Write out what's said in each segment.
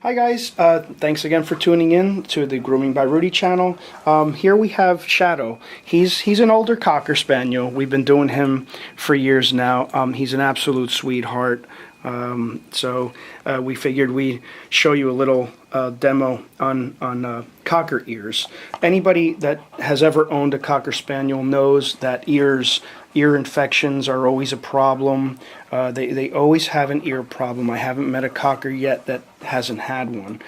Hi guys, thanks again for tuning in to the Grooming by Rudy channel. Here we have Shadow. He's an older Cocker Spaniel. We've been doing him for years now. He's an absolute sweetheart. So we figured we'd show you a little demo on Cocker ears. Anybody that has ever owned a Cocker Spaniel knows that ear infections are always a problem. They always have an ear problem. I haven't met a Cocker yet that hasn't had one.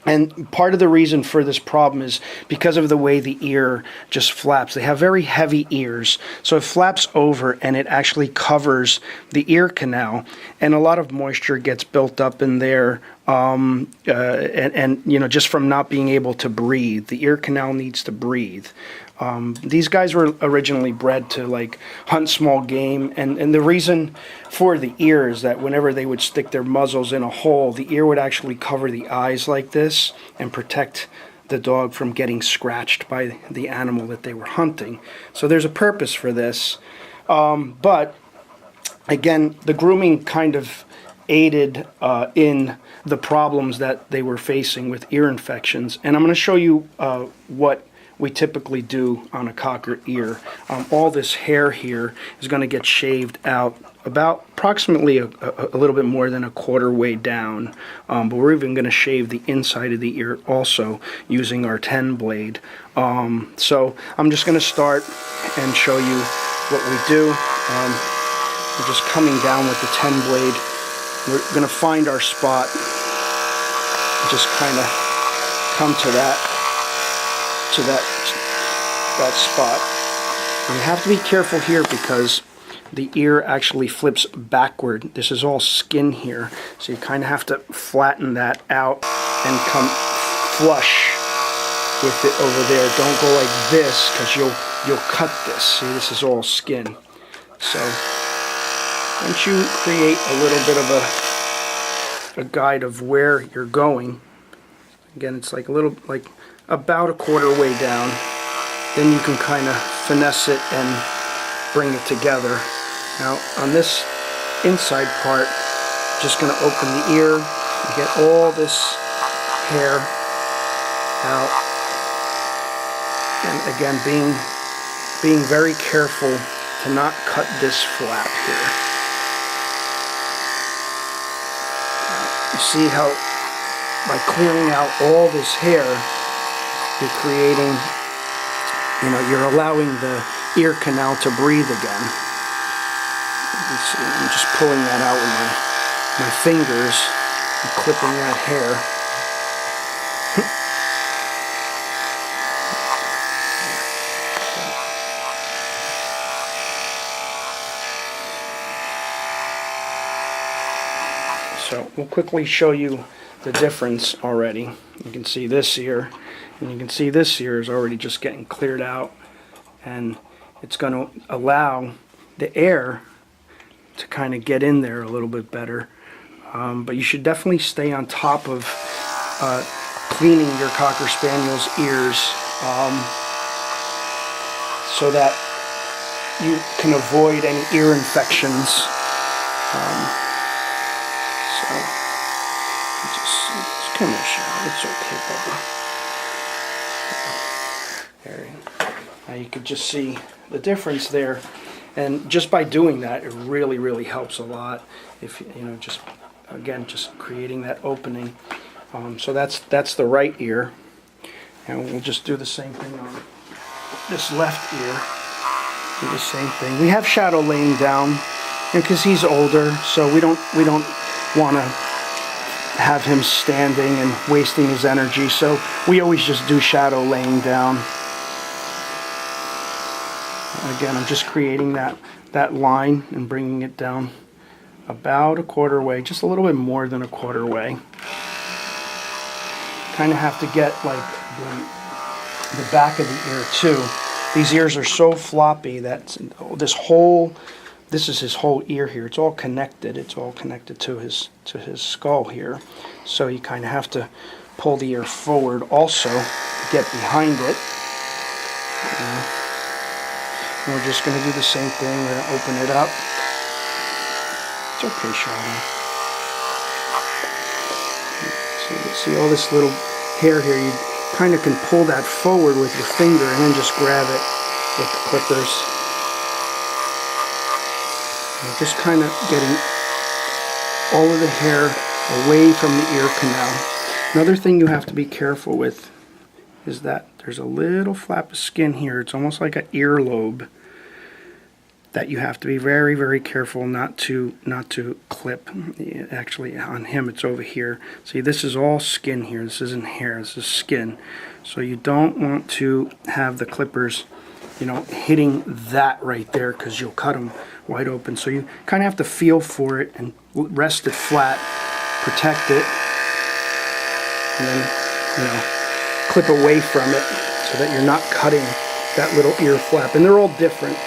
And part of the reason for this problem is because of the way the ear just flaps. They have very heavy ears, so it flaps over and it actually covers the ear canal, and a lot of moisture gets built up in there, and you know, just from not being able to breathe. The ear canal needs to breathe. These guys were originally bred to like hunt small game, and the reason for the ear is that whenever they would stick their muzzles in a hole, the ear would actually cover the eyes like this and protect the dog from getting scratched by the animal that they were hunting. So there's a purpose for this, but again, the grooming kind of aided in the problems that they were facing with ear infections, and I'm going to show you what we typically do on a Cocker ear. All this hair here is going to get shaved out about approximately a little bit more than a quarter way down, but we're even going to shave the inside of the ear also using our 10 blade. So I'm just going to start and show you what we do. We're just coming down with the 10 blade. We're going to find our spot, just kind of come to that spot. And you have to be careful here because the ear actually flips backward. This is all skin here, so you kind of have to flatten that out and come flush with it over there. Don't go like this because you'll cut this. See, this is all skin. So once you create a little bit of a guide of where you're going, again, it's like a little, like about a quarter way down, then you can kind of finesse it and bring it together. Now on this inside part, just going to open the ear and get all this hair out, and again being very careful to not cut this flap here. You see how by clearing out all this hair, you're creating, you know, you're allowing the ear canal to breathe again. You see, I'm just pulling that out with my fingers and clipping that hair. So we'll quickly show you the difference already. You can see this ear, and you can see this ear is already just getting cleared out, and it's going to allow the air to kind of get in there a little bit better. But you should definitely stay on top of cleaning your Cocker Spaniel's ears so that you can avoid any ear infections. So just come here, Shadow. It's okay, buddy. There. Now you could just see the difference there, and just by doing that, it really helps a lot. If you know, just again, just creating that opening. So that's the right ear, and we'll just do the same thing on this left ear. Do the same thing. We have Shadow laying down, because he's older, so we don't want to have him standing and wasting his energy, so we always just do Shadow laying down. Again, I'm just creating that line and bringing it down about a quarter way, just a little bit more than a quarter way. Kind of have to get like the back of the ear too. These ears are so floppy that this is his whole ear here. It's all connected. It's all connected to his skull here. So you kind of have to pull the ear forward also to get behind it. And we're just going to do the same thing. We're going to open it up. It's okay, Shadow. See all this little hair here? You kind of can pull that forward with your finger and then just grab it with the clippers. And just kind of getting all of the hair away from the ear canal. Another thing you have to be careful with is that there's a little flap of skin here. It's almost like an earlobe that you have to be very, very careful not to clip. Actually, on him it's over here. See, this is all skin here. This isn't hair. This is skin. So you don't want to have the clippers, you know, hitting that right there, because you'll cut them wide open. So you kind of have to feel for it and rest it flat, protect it, and then, you know, clip away from it so that you're not cutting that little ear flap. And they're all different.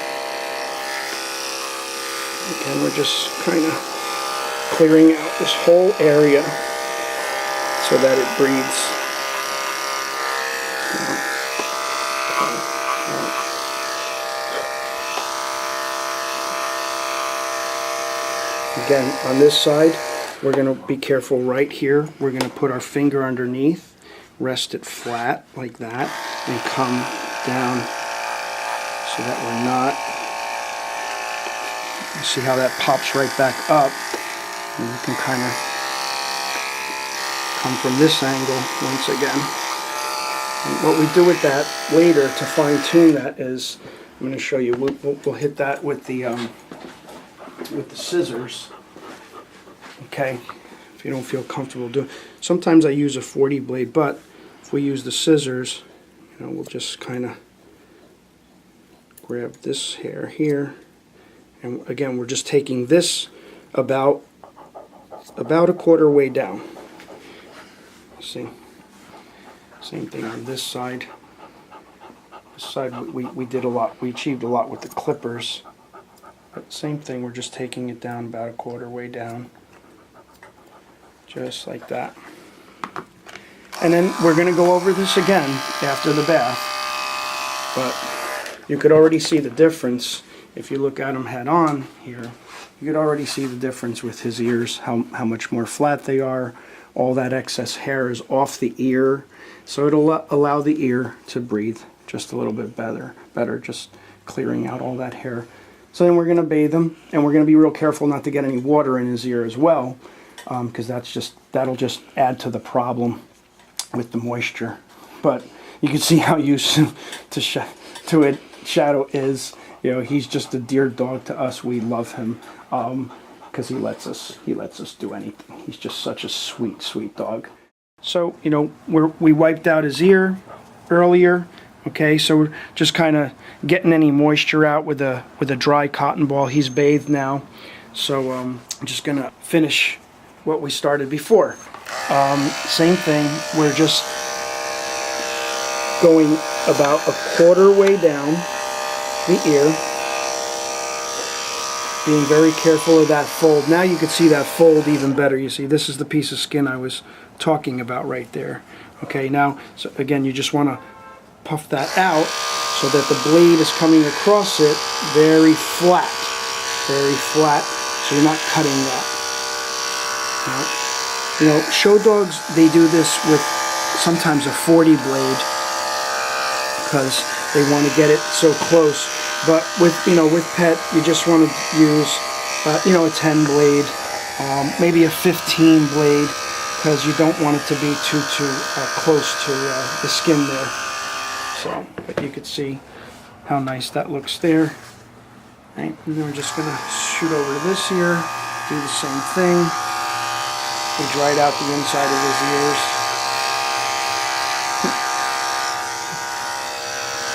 Again, we're just kind of clearing out this whole area so that it breathes. Again, on this side, we're going to be careful right here. We're going to put our finger underneath, rest it flat like that, and come down so that we're not. You see how that pops right back up, and you can kind of come from this angle once again. And what we do with that later to fine-tune that is, I'm going to show you. We'll hit that with the scissors. Okay, if you don't feel comfortable doing. Sometimes I use a 40 blade, but if we use the scissors, you know, we'll just kind of grab this hair here. And again, we're just taking this about a quarter way down. See, same thing on this side. This side we did a lot. We achieved a lot with the clippers. But same thing. We're just taking it down about a quarter way down, just like that. And then we're going to go over this again after the bath. But you could already see the difference. If you look at him head on here, you could already see the difference with his ears, how much more flat they are. All that excess hair is off the ear, so it'll allow the ear to breathe just a little bit better, just clearing out all that hair. So then we're going to bathe him, and we're going to be real careful not to get any water in his ear as well, because that'll just add to the problem with the moisture. But you can see how used to it Shadow is. You know, he's just a dear dog to us. We love him because he lets us do anything. He's just such a sweet, sweet dog. So, you know, we wiped out his ear earlier. Okay, so we're just kind of getting any moisture out with a dry cotton ball. He's bathed now, so I'm just gonna finish what we started before. Same thing. We're just going about a quarter way down the ear, being very careful of that fold. Now you can see that fold even better. You see, this is the piece of skin I was talking about right there. Okay, now, so again, you just want to puff that out so that the blade is coming across it very flat, so you're not cutting that. Now, you know, show dogs, they do this with sometimes a 40 blade because they want to get it so close. But with, you know, with pet, you just want to use, you know, a 10 blade, maybe a 15 blade, because you don't want it to be too close to the skin there. So, but you could see how nice that looks there. Right, and then we're just going to shoot over to this ear, do the same thing. We dried out the inside of his ears.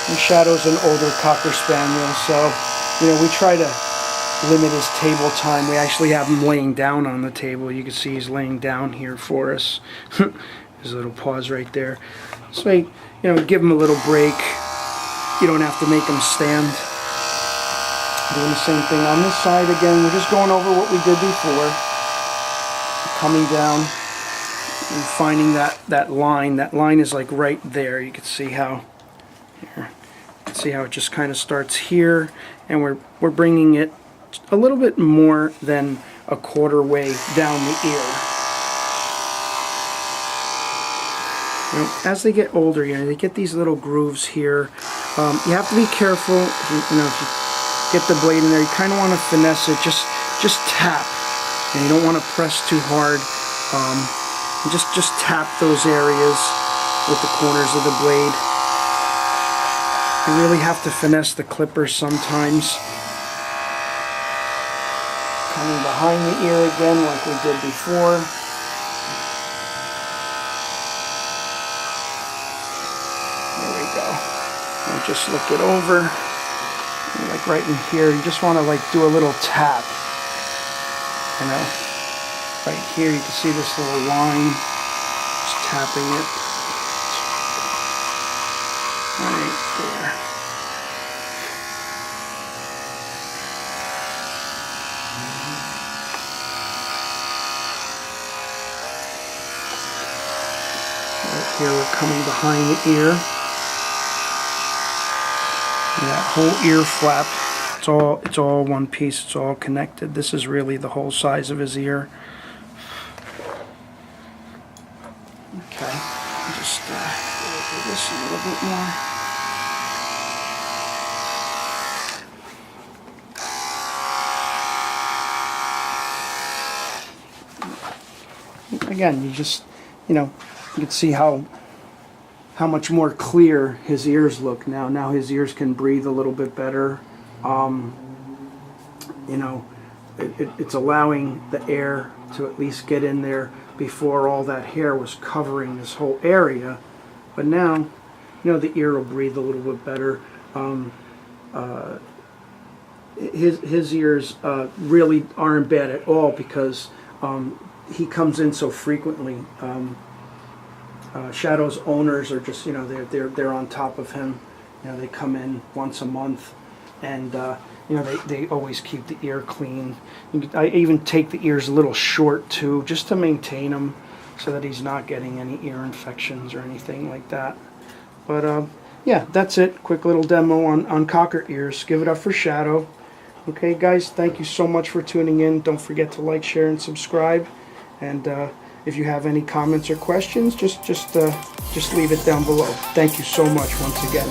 And Shadow's an older Cocker Spaniel, so, you know, we try to limit his table time. We actually have him laying down on the table. You can see he's laying down here for us. His little paws right there. So, you know, give him a little break. You don't have to make him stand. Doing the same thing on this side again. We're just going over what we did before. Coming down and finding that line. That line is like right there. You can see how here. You can see how it just kind of starts here, and we're bringing it a little bit more than a quarter way down the ear. You know, as they get older, you know, they get these little grooves here. You have to be careful. If you get the blade in there, you kind of want to finesse it. Just tap, and you don't want to press too hard. Just tap those areas with the corners of the blade. You really have to finesse the clippers sometimes. Coming behind the ear again, like we did before. And just look it over, and like right in here, you just want to like do a little tap, you know, right here you can see this little line, just tapping it, right there. Right here we're coming behind the ear. That whole ear flap, it's all one piece, it's all connected. This is really the whole size of his ear. Okay, just do this a little bit more. Again, you just, you know, you can see how much more clear his ears look now. Now his ears can breathe a little bit better. You know, it's allowing the air to at least get in there before all that hair was covering this whole area. But now, you know, the ear will breathe a little bit better. His ears really aren't bad at all because he comes in so frequently. Shadow's owners are just, you know, they're on top of him. You know, they come in once a month, and you know, they always keep the ear clean. I even take the ears a little short too, just to maintain them, so that he's not getting any ear infections or anything like that. But yeah, that's it. Quick little demo on cocker ears. Give it up for Shadow. Okay, guys, thank you so much for tuning in. Don't forget to like, share, and subscribe. And if you have any comments or questions, just leave it down below. Thank you so much once again.